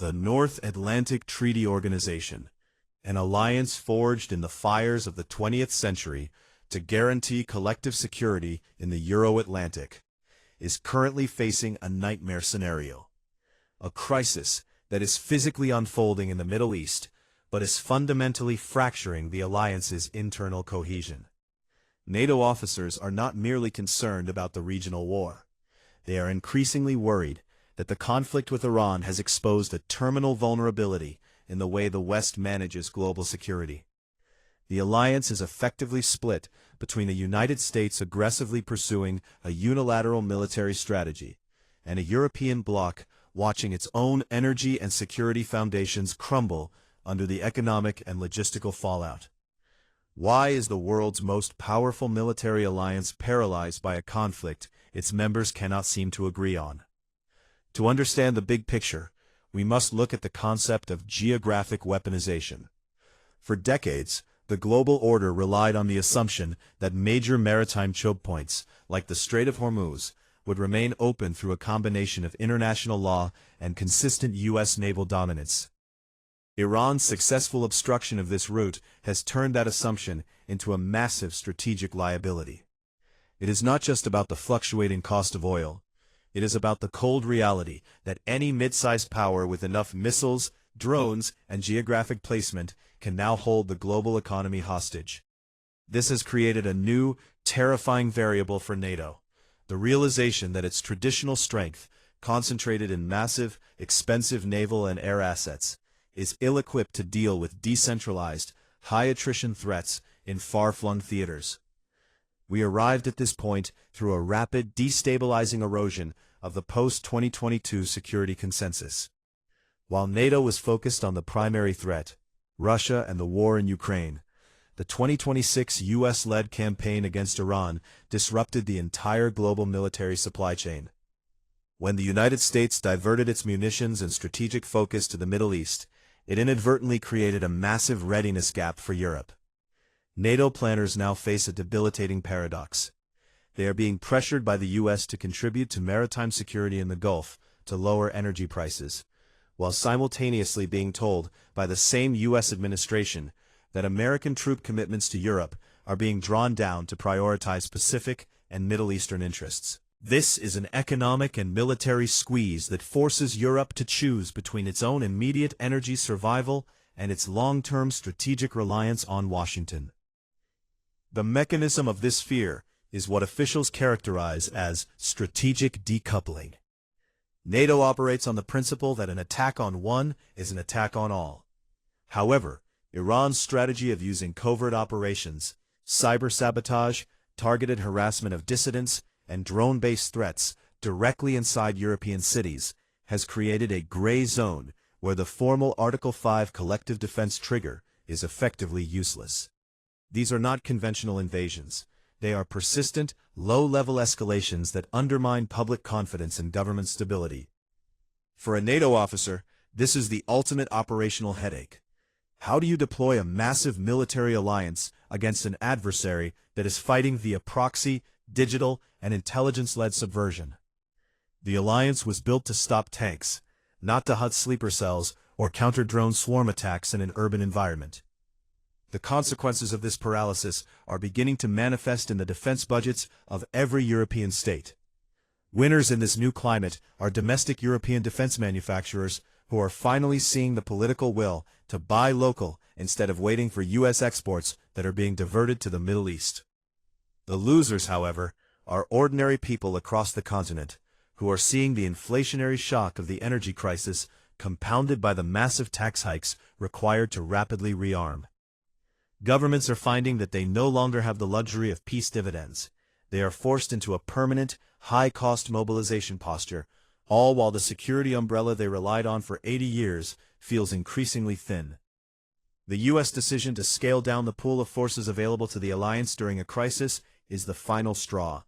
the North Atlantic Treaty Organization, an alliance forged in the fires of the 20th century to guarantee collective security in the Euro-Atlantic, is currently facing a nightmare scenario. A crisis that is physically unfolding in the Middle East, but is fundamentally fracturing the alliance's internal cohesion. NATO officers are not merely concerned about the regional war. They are increasingly worried that the conflict with Iran has exposed a terminal vulnerability in the way the West manages global security. The alliance is effectively split between the United States aggressively pursuing a unilateral military strategy and a European bloc watching its own energy and security foundations crumble under the economic and logistical fallout. Why is the world's most powerful military alliance paralyzed by a conflict its members cannot seem to agree on? To understand the big picture, we must look at the concept of geographic weaponization. For decades, the global order relied on the assumption that major maritime choke points, like the Strait of Hormuz, would remain open through a combination of international law and consistent U.S. naval dominance. Iran's successful obstruction of this route has turned that assumption into a massive strategic liability. It is not just about the fluctuating cost of oil. It is about the cold reality that any mid-sized power with enough missiles, drones, and geographic placement can now hold the global economy hostage. This has created a new, terrifying variable for NATO: the realization that its traditional strength, concentrated in massive, expensive naval and air assets, is ill-equipped to deal with decentralized, high-attrition threats in far-flung theaters. We arrived at this point through a rapid, destabilizing erosion of the post-2022 security consensus. While NATO was focused on the primary threat, Russia and the war in Ukraine, the 2026 U.S.-led campaign against Iran disrupted the entire global military supply chain. When the United States diverted its munitions and strategic focus to the Middle East, it inadvertently created a massive readiness gap for Europe. NATO planners now face a debilitating paradox. They are being pressured by the U.S. to contribute to maritime security in the Gulf to lower energy prices, while simultaneously being told by the same U.S. administration that American troop commitments to Europe are being drawn down to prioritize Pacific and Middle Eastern interests. This is an economic and military squeeze that forces Europe to choose between its own immediate energy survival and its long-term strategic reliance on Washington. The mechanism of this fear is what officials characterize as strategic decoupling. NATO operates on the principle that an attack on one is an attack on all. However, Iran's strategy of using covert operations, cyber-sabotage, targeted harassment of dissidents, and drone-based threats directly inside European cities has created a gray zone where the formal Article 5 collective defense trigger is effectively useless. These are not conventional invasions. They are persistent, low-level escalations that undermine public confidence in government stability. For a NATO officer, this is the ultimate operational headache. How do you deploy a massive military alliance against an adversary that is fighting via proxy, digital, and intelligence-led subversion? The alliance was built to stop tanks, not to hunt sleeper cells or counter drone swarm attacks in an urban environment. The consequences of this paralysis are beginning to manifest in the defense budgets of every European state. Winners in this new climate are domestic European defense manufacturers who are finally seeing the political will to buy local instead of waiting for U.S. exports that are being diverted to the Middle East. The losers, however, are ordinary people across the continent who are seeing the inflationary shock of the energy crisis compounded by the massive tax hikes required to rapidly rearm. Governments are finding that they no longer have the luxury of peace dividends. They are forced into a permanent, high-cost mobilization posture, all while the security umbrella they relied on for 80 years feels increasingly thin. The U.S. decision to scale down the pool of forces available to the alliance during a crisis is the final straw,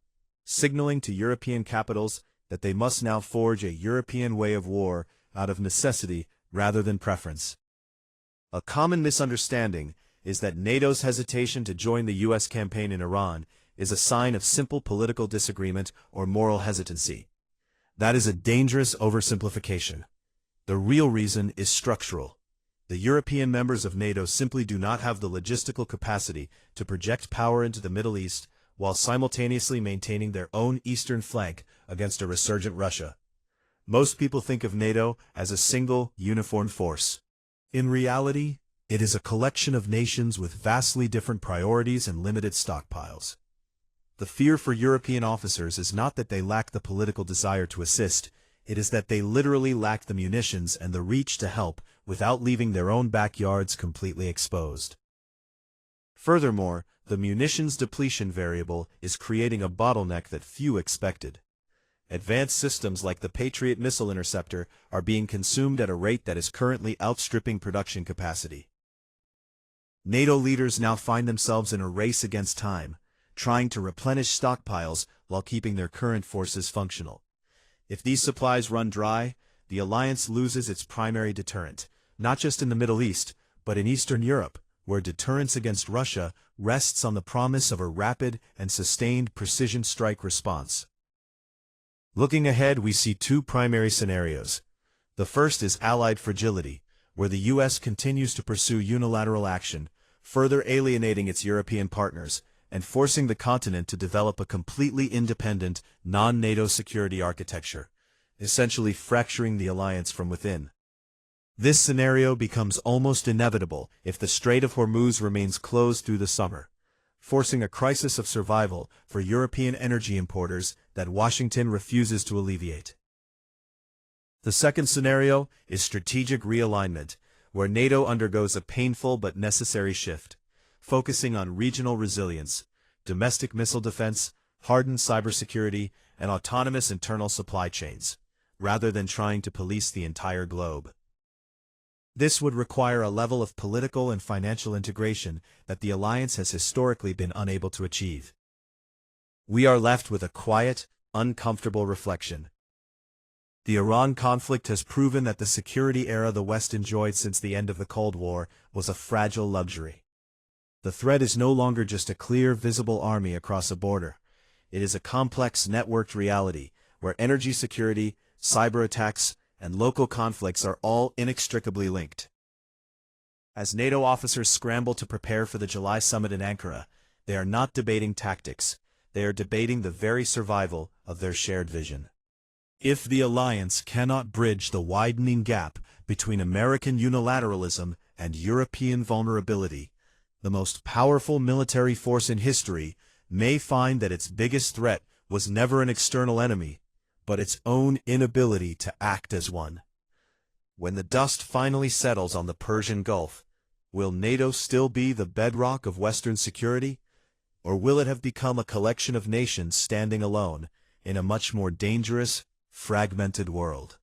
signaling to European capitals that they must now forge a European way of war out of necessity rather than preference. A common misunderstanding is that NATO's hesitation to join the U.S. campaign in Iran is a sign of simple political disagreement or moral hesitancy. That is a dangerous oversimplification. The real reason is structural. The European members of NATO simply do not have the logistical capacity to project power into the Middle East while simultaneously maintaining their own eastern flank against a resurgent Russia. Most people think of NATO as a single, uniform force. In reality, it is a collection of nations with vastly different priorities and limited stockpiles. The fear for European officers is not that they lack the political desire to assist, it is that they literally lack the munitions and the reach to help without leaving their own backyards completely exposed. Furthermore, the munitions depletion variable is creating a bottleneck that few expected. Advanced systems like the Patriot missile interceptor are being consumed at a rate that is currently outstripping production capacity. NATO leaders now find themselves in a race against time, trying to replenish stockpiles while keeping their current forces functional. If these supplies run dry, the alliance loses its primary deterrent, not just in the Middle East, but in Eastern Europe, where deterrence against Russia rests on the promise of a rapid and sustained precision strike response. Looking ahead, we see two primary scenarios. The first is allied fragility, where the U.S. continues to pursue unilateral action, further alienating its European partners, and forcing the continent to develop a completely independent, non-NATO security architecture, essentially fracturing the alliance from within. This scenario becomes almost inevitable if the Strait of Hormuz remains closed through the summer, forcing a crisis of survival for European energy importers that Washington refuses to alleviate. The second scenario is strategic realignment, where NATO undergoes a painful but necessary shift, focusing on regional resilience, domestic missile defense, hardened cybersecurity, and autonomous internal supply chains, rather than trying to police the entire globe. This would require a level of political and financial integration that the alliance has historically been unable to achieve. We are left with a quiet, uncomfortable reflection. The Iran conflict has proven that the security era the West enjoyed since the end of the Cold War was a fragile luxury. The threat is no longer just a clear, visible army across a border. It is a complex, networked reality where energy security, cyber attacks, and local conflicts are all inextricably linked. As NATO officers scramble to prepare for the July summit in Ankara, they are not debating tactics, they are debating the very survival of their shared vision. If the alliance cannot bridge the widening gap between American unilateralism and European vulnerability, the most powerful military force in history may find that its biggest threat was never an external enemy, but its own inability to act as one. When the dust finally settles on the Persian Gulf, will NATO still be the bedrock of Western security, or will it have become a collection of nations standing alone in a much more dangerous, fragmented world?